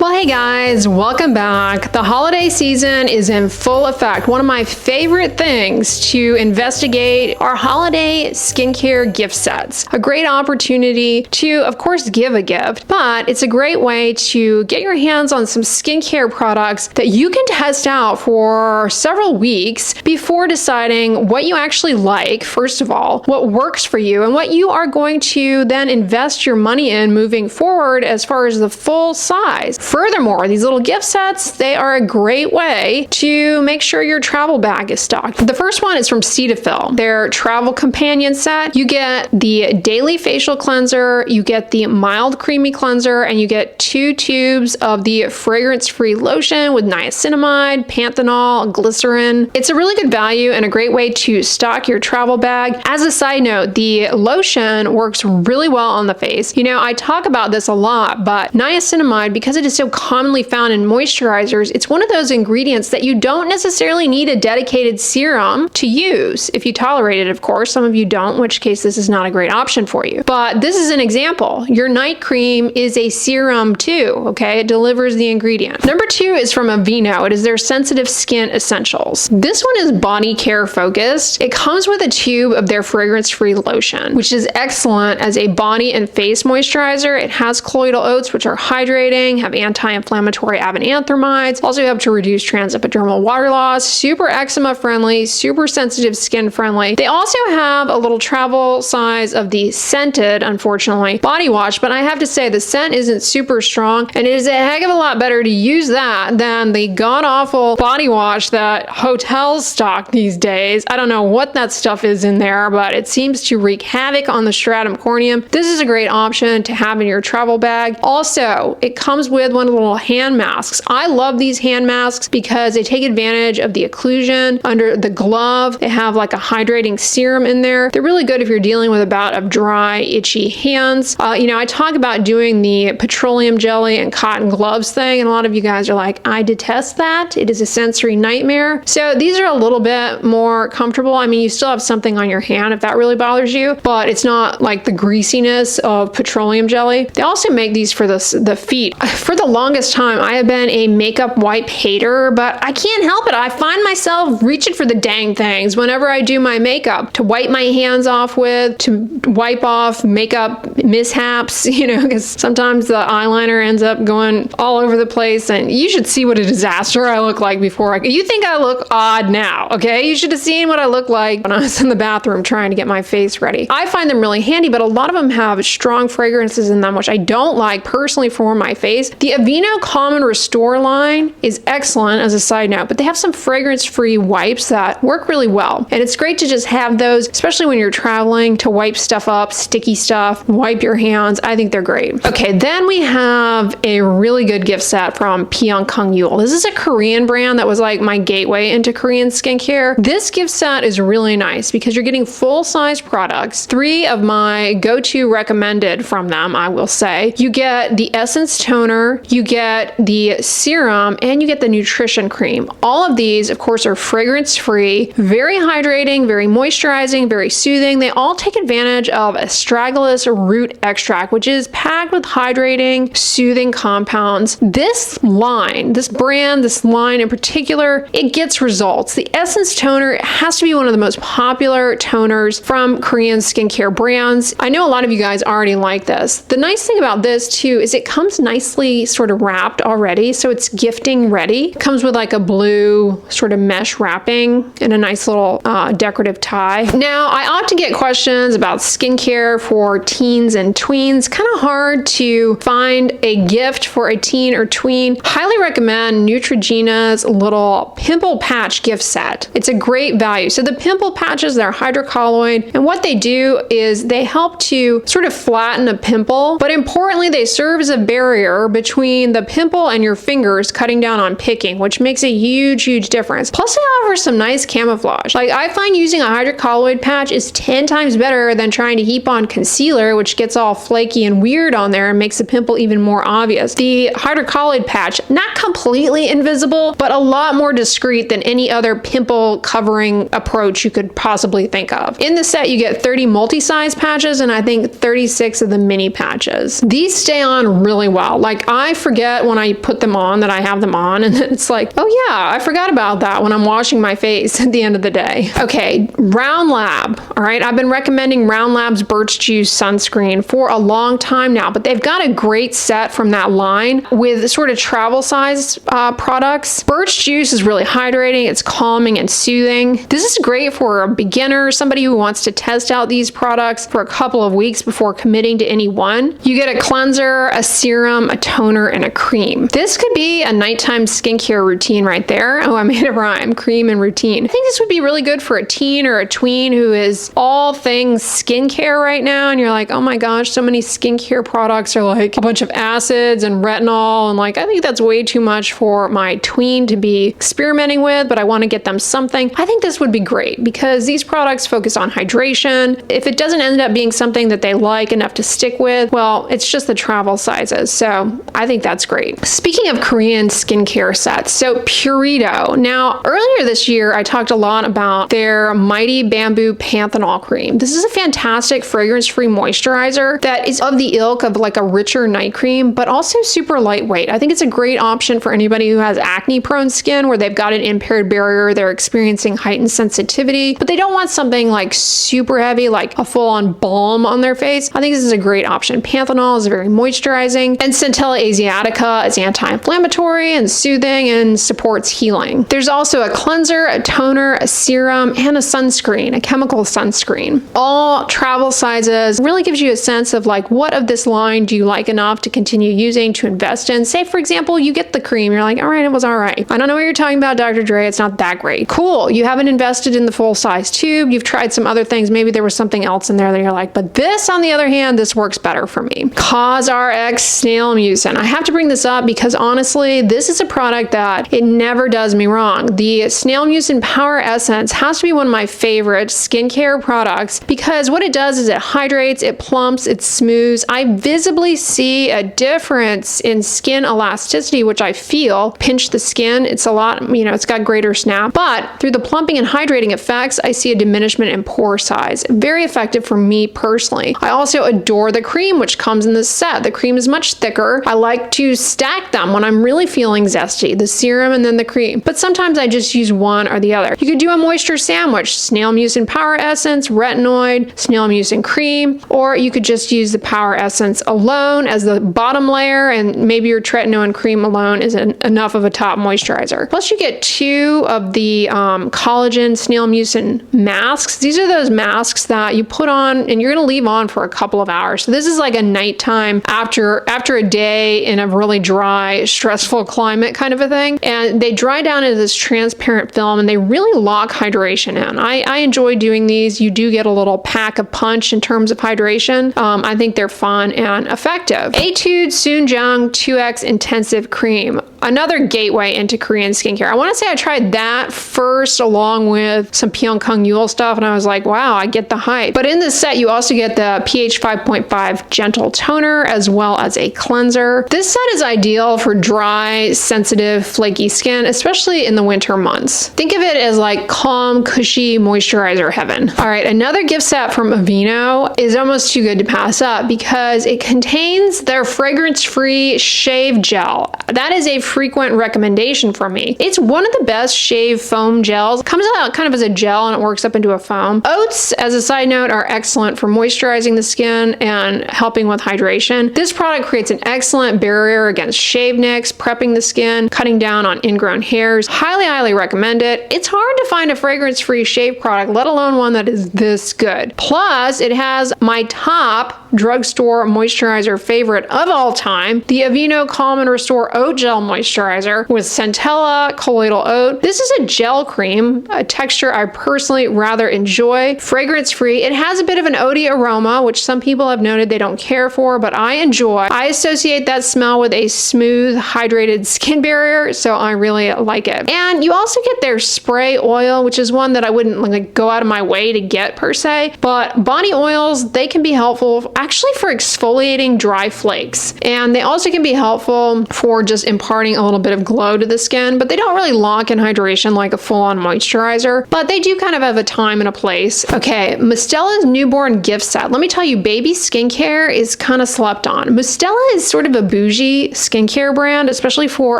Well, hey guys, welcome back. The holiday season is in full effect. One of my favorite things to investigate are holiday skincare gift sets. A great opportunity to, of course, give a gift, but it's a great way to get your hands on some skincare products that you can test out for several weeks before deciding what you actually like, first of all, what works for you, and what you are going to then invest your money in moving forward as far as the full size. Furthermore, these little gift sets, they are a great way to make sure your travel bag is stocked. The first one is from Cetaphil, their travel companion set. You get the daily facial cleanser, you get the mild creamy cleanser, and you get 2 tubes of the fragrance-free lotion with niacinamide, panthenol, glycerin. It's a really good value and a great way to stock your travel bag. As a side note, the lotion works really well on the face. You know, I talk about this a lot, but niacinamide, because it is so commonly found in moisturizers, it's one of those ingredients that you don't necessarily need a dedicated serum to use. If you tolerate it, of course. Some of you don't, in which case this is not a great option for you. But this is an example. Your night cream is a serum too, okay? It delivers the ingredient. Number 2 is from Aveeno. It is their Sensitive Skin Essentials. This one is body care focused. It comes with a tube of their fragrance-free lotion, which is excellent as a body and face moisturizer. It has colloidal oats, which are hydrating, have anti-inflammatory avenanthramides, also help to reduce transepidermal water loss, super eczema friendly, super sensitive skin friendly. They also have a little travel size of the scented, unfortunately, body wash, but I have to say the scent isn't super strong, and it is a heck of a lot better to use that than the god-awful body wash that hotels stock these days. I don't know what that stuff is in there, but it seems to wreak havoc on the stratum corneum. This is a great option to have in your travel bag. Also, it comes with one of the little hand masks. I love these hand masks because they take advantage of the occlusion under the glove. They have like a hydrating serum in there. They're really good if you're dealing with a bout of dry, itchy hands. You know, I talk about doing the petroleum jelly and cotton gloves thing, and a lot of you guys are like, I detest that. It is a sensory nightmare. So these are a little bit more comfortable. I mean, you still have something on your hand if that really bothers you, but it's not like the greasiness of petroleum jelly. They also make these for the feet. For the longest time, I have been a makeup wipe hater, but I can't help it. I find myself reaching for the dang things whenever I do my makeup to wipe my hands off with, to wipe off makeup mishaps, you know, because sometimes the eyeliner ends up going all over the place, and you should see what a disaster I look like before you think I look odd now, okay? You should have seen what I looked like when I was in the bathroom trying to get my face ready. I find them really handy, but a lot of them have strong fragrances in them, which I don't like personally for my face. The Aveeno Calm & Restore line is excellent as a side note, but they have some fragrance-free wipes that work really well. And it's great to just have those, especially when you're traveling, to wipe stuff up, sticky stuff, wipe your hands. I think they're great. Okay, then we have a really good gift set from Pyunkang. This is a Korean brand that was like my gateway into Korean skincare. This gift set is really nice because you're getting full-size products. 3 of my go-to recommended from them, I will say. You get the Essence Toner, you get the serum, and you get the nutrition cream. All of these, of course, are fragrance-free, very hydrating, very moisturizing, very soothing. They all take advantage of astragalus root extract, which is packed with hydrating, soothing compounds. This line, this brand, this line in particular, it gets results. The Essence Toner has to be one of the most popular toners from Korean skincare brands. I know a lot of you guys already like this. The nice thing about this too is it comes nicely sort of wrapped already, so it's gifting ready. It comes with like a blue sort of mesh wrapping and a nice little decorative tie. Now, I often get questions about skincare for teens and tweens. Kind of hard to find a gift for a teen or tween. Highly recommend Neutrogena's little pimple patch gift set. It's a great value. So the pimple patches, they're hydrocolloid, and what they do is they help to sort of flatten a pimple, but importantly, they serve as a barrier between the pimple and your fingers, cutting down on picking, which makes a huge, huge difference. Plus, they offer some nice camouflage. Like, I find using a hydrocolloid patch is 10 times better than trying to heap on concealer, which gets all flaky and weird on there and makes the pimple even more obvious. The hydrocolloid patch, not completely invisible, but a lot more discreet than any other pimple covering approach you could possibly think of. In the set, you get 30 multi-size patches and I think 36 of the mini patches. These stay on really well. Like, I I forget when I put them on that I have them on, and it's like, oh yeah, I forgot about that when I'm washing my face at the end of the day. Okay, Round Lab. All right, I've been recommending Round Lab's Birch Juice sunscreen for a long time now, but they've got a great set from that line with sort of travel size products. Birch Juice is really hydrating, it's calming and soothing. This is great for a beginner, somebody who wants to test out these products for a couple of weeks before committing to any one. You get a cleanser, a serum, a toner, and a cream. This could be a nighttime skincare routine right there. Oh, I made a rhyme, cream and routine. I think this would be really good for a teen or a tween who is all things skincare right now, and you're like, oh my gosh, so many skincare products are like a bunch of acids and retinol, and like, I think that's way too much for my tween to be experimenting with, but I want to get them something. I think this would be great because these products focus on hydration. If it doesn't end up being something that they like enough to stick with, well, it's just the travel sizes. So I think that's great. Speaking of Korean skincare sets, so PURITO. Now, earlier this year, I talked a lot about their Mighty Bamboo Panthenol Cream. This is a fantastic fragrance-free moisturizer that is of the ilk of like a richer night cream, but also super lightweight. I think it's a great option for anybody who has acne-prone skin where they've got an impaired barrier, they're experiencing heightened sensitivity, but they don't want something like super heavy, like a full-on balm on their face. I think this is a great option. Panthenol is very moisturizing, and Centella asiatica is anti-inflammatory and soothing and supports healing. There's also a cleanser, a toner, a serum, and a sunscreen, a chemical sunscreen. All travel sizes. Really gives you a sense of like, what of this line do you like enough to continue using, to invest in? Say, for example, you get the cream, you're like, all right, it was all right. I don't know what you're talking about, Dr. Dray, it's not that great. Cool, you haven't invested in the full size tube, you've tried some other things, maybe there was something else in there that you're like, but this, on the other hand, this works better for me. COSRX Snail Mucin. I have to bring this up because honestly, this is a product that it never does me wrong. The Snail Mucin Power Essence has to be one of my favorite skincare products because what it does is it hydrates, it plumps, it smooths. I visibly see a difference in skin elasticity, which I feel. Pinch the skin, it's a lot, you know, it's got greater snap, but through the plumping and hydrating effects, I see a diminishment in pore size. Very effective for me personally. I also adore the cream, which comes in this set. The cream is much thicker. I like to stack them when I'm really feeling zesty, the serum and then the cream, but sometimes I just use one or the other. You could do a moisture sandwich, Snail Mucin Power Essence, retinoid, Snail Mucin Cream, or you could just use the Power Essence alone as the bottom layer, and maybe your tretinoin cream alone is enough of a top moisturizer. Plus you get two of the collagen Snail Mucin masks. These are those masks that you put on and you're gonna leave on for a couple of hours. So this is like a nighttime after a day in a really dry, stressful climate kind of a thing. And they dry down into this transparent film and they really lock hydration in. I enjoy doing these. You do get a little pack of punch in terms of hydration. I think they're fun and effective. ETUDE SoonJung 2X Intensive Cream. Another gateway into Korean skincare. I want to say I tried that first along with some Pyunkang stuff and I was like, wow, I get the hype. But in this set, you also get the pH 5.5 gentle toner as well as a cleanser. This set is ideal for dry, sensitive, flaky skin, especially in the winter months. Think of it as like calm, cushy moisturizer heaven. All right, another gift set from Aveeno is almost too good to pass up because it contains their fragrance-free shave gel. That is a frequent recommendation for me. It's one of the best shave foam gels. It comes out kind of as a gel and it works up into a foam. Oats, as a side note, are excellent for moisturizing the skin and helping with hydration. This product creates an excellent barrier against shave nicks, prepping the skin, cutting down on ingrown hairs. Highly, highly recommend it. It's hard to find a fragrance-free shave product, let alone one that is this good. Plus, it has my top drugstore moisturizer favorite of all time, the Aveeno Calm and Restore Oat Gel Moisturizer with Centella colloidal oat. This is a gel cream, a texture I personally rather enjoy. Fragrance-free. It has a bit of an oaty aroma, which some people have noted they don't care for, but I enjoy. I associate that smell with a smooth, hydrated skin barrier, so I really like it. And you also get their spray oil, which is one that I wouldn't like go out of my way to get per se, but body oils, they can be helpful actually for exfoliating dry flakes. And they also can be helpful for just imparting adding a little bit of glow to the skin, but they don't really lock in hydration like a full-on moisturizer, but they do kind of have a time and a place. Okay, Mustela's newborn gift set. Let me tell you, baby skincare is kind of slept on. Mustela is sort of a bougie skincare brand, especially for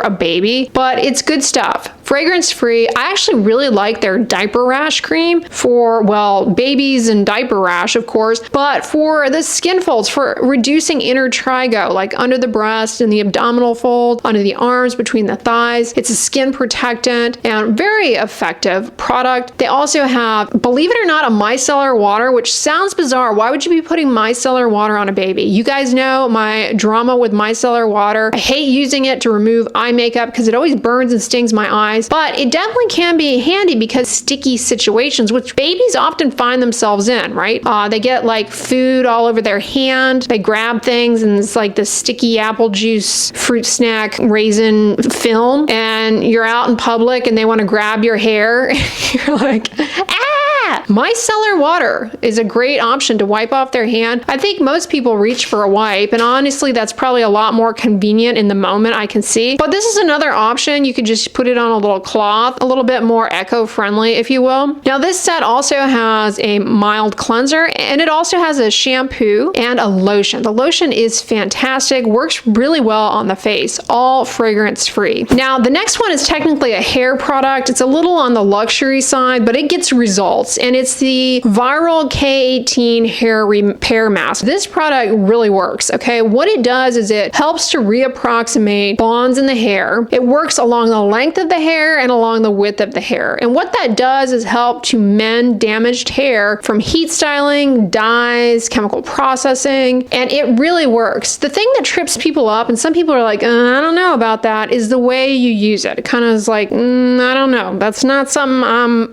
a baby, but it's good stuff. Fragrance-free. I actually really like their diaper rash cream for, well, babies and diaper rash, of course, but for the skin folds, for reducing inner trigo, like under the breast and the abdominal fold, under the arms, between the thighs. It's a skin protectant and very effective product. They also have, believe it or not, a micellar water, which sounds bizarre. Why would you be putting micellar water on a baby? You guys know my drama with micellar water. I hate using it to remove eye makeup because it always burns and stings my eyes, but it definitely can be handy because sticky situations, which babies often find themselves in, right? They get like food all over their hand. They grab things and it's like the sticky apple juice, fruit snack, raisin film, and you're out in public and they want to grab your hair. You're like, ah! Micellar water is a great option to wipe off their hand. I think most people reach for a wipe, and honestly, that's probably a lot more convenient in the moment, I can see. But this is another option. You could just put it on a little cloth, a little bit more eco-friendly, if you will. Now, this set also has a mild cleanser, and it also has a shampoo and a lotion. The lotion is fantastic, works really well on the face, all fragrance-free. Now, the next one is technically a hair product. It's a little on the luxury side, but it gets results, and it's the Viral K18 Hair Repair Mask. This product really works, okay? What it does is it helps to reapproximate bonds in the hair. It works along the length of the hair and along the width of the hair. And what that does is help to mend damaged hair from heat styling, dyes, chemical processing, and it really works. The thing that trips people up, and some people are like, I don't know about that, is the way you use it. It kind of is like, I don't know. That's not something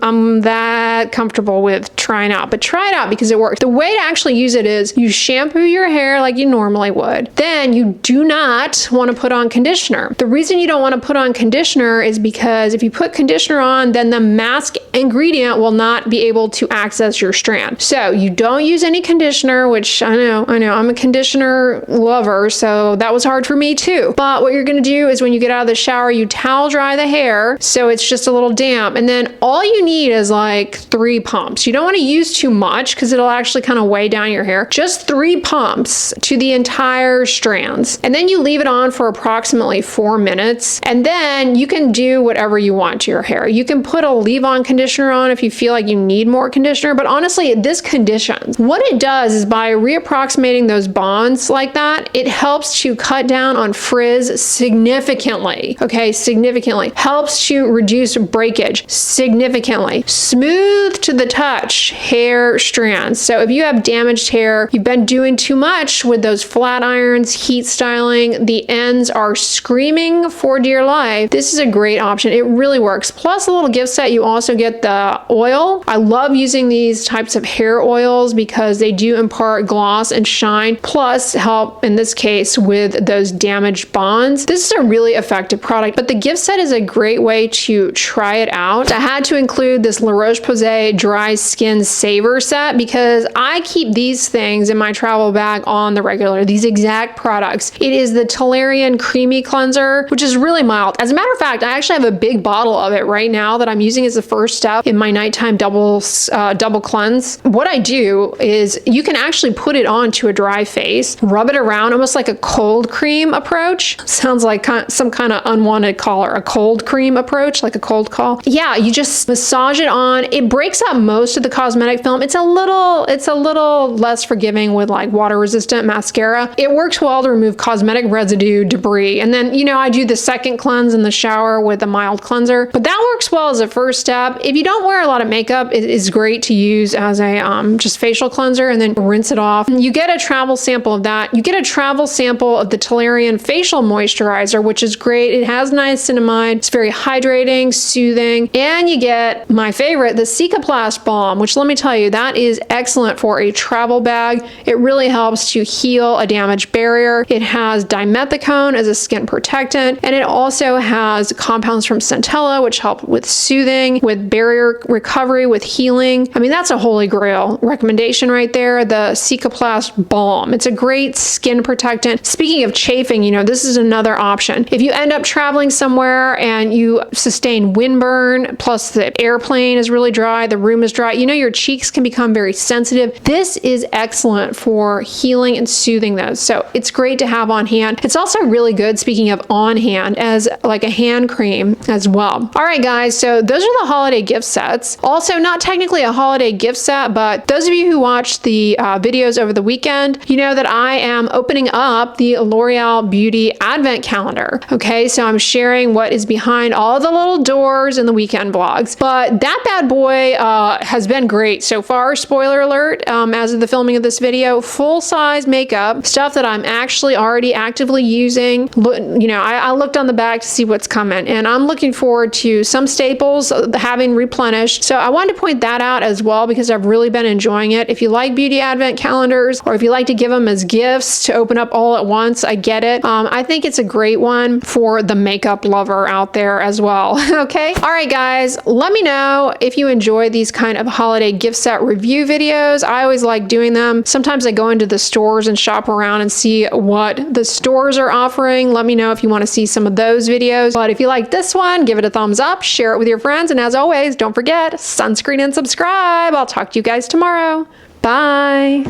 I'm that comfortable with trying out, but try it out because it works. The way to actually use it is you shampoo your hair like you normally would. Then you do not want to put on conditioner. The reason you don't want to put on conditioner is because if you put conditioner on, then the mask ingredient will not be able to access your strand. So you don't use any conditioner, which I know, I'm a conditioner lover, so that was hard for me too. But what you're going to do is when you get out of the shower, you towel dry the hair so it's just a little damp, and then all you need is like 3 pumps. You don't want to use too much because it'll actually kind of weigh down your hair. Just 3 pumps to the entire strands, and then you leave it on for approximately 4 minutes, and then you can do whatever you want to your hair. You can put a leave-on conditioner on if you feel like you need more conditioner, but honestly, this conditions. What it does is by reapproximating those bonds like that, it helps to cut down on frizz significantly, okay? Significantly. Helps to reduce breakage significantly. Smooth to the touch hair strands. So if you have damaged hair, you've been doing too much with those flat irons, heat styling, the ends are screaming for dear life, this is a great option. It really works. Plus a little gift set, you also get the oil. I love using these types of hair oils because they do impart gloss and shine, plus help in this case with those damaged bonds. This is a really effective product, but the gift set is a great way to try it out. I had to include this La Roche-Posay Dry Skin Saver set because I keep these things in my travel bag on the regular, these exact products. It is the Toleriane Creamy Cleanser, which is really mild. As a matter of fact, I actually have a big bottle of it right now that I'm using as the first step in my nighttime double cleanse. What I do is you can actually put it onto a dry face, rub it around almost like a cold cream approach. Sounds like some kind of unwanted caller, a cold cream approach, like a cold call. Yeah, you just massage it on. It breaks up most of the cosmetic film. It's a little less forgiving with like water resistant mascara. It works well to remove cosmetic residue, debris. And then, I do the second cleanse in the shower with a mild cleanser, but that works well as a first step. If you don't wear a lot of makeup, it is great to use as a just facial cleanser and then rinse it off. You get a travel sample of that. You get a travel sample of the Toleriane facial moisturizer, which is great. It has niacinamide. It's very hydrating, soothing, and you get my favorite, the Cetaphil Cicaplast Balm, which let me tell you, that is excellent for a travel bag. It really helps to heal a damaged barrier. It has dimethicone as a skin protectant, and it also has compounds from centella, which help with soothing, with barrier recovery, with healing. I mean, that's a holy grail recommendation right there, the Cicaplast Balm. It's a great skin protectant. Speaking of chafing, you know, this is another option. If you end up traveling somewhere and you sustain windburn, plus the airplane is really dry, the room is dry, you know, your cheeks can become very sensitive. This is excellent for healing and soothing those. So it's great to have on hand. It's also really good, speaking of on hand, as like a hand cream as well. All right, guys, so those are the holiday gift sets. Also, not technically a holiday gift set, but those of you who watched the videos over the weekend, you know that I am opening up the L'Oreal Beauty Advent Calendar. Okay, so I'm sharing what is behind all the little doors in the weekend vlogs. But that bad boy has been great so far. Spoiler alert, as of the filming of this video, full-size makeup, stuff that I'm actually already actively using. You know, I looked on the back to see what's coming, and I'm looking forward to some staples having replenished. So I wanted to point that out as well because I've really been enjoying it. If you like beauty advent calendars, or if you like to give them as gifts to open up all at once, I get it. I think it's a great one for the makeup lover out there as well. Okay. All right, guys, let me know if you enjoy these kind of holiday gift set review videos. I always like doing them. Sometimes I go into the stores and shop around and see what the stores are offering. Let me know if you want to see some of those videos. But if you like this one, give it a thumbs up, share it with your friends, and as always, don't forget, sunscreen and subscribe. I'll talk to you guys tomorrow. Bye.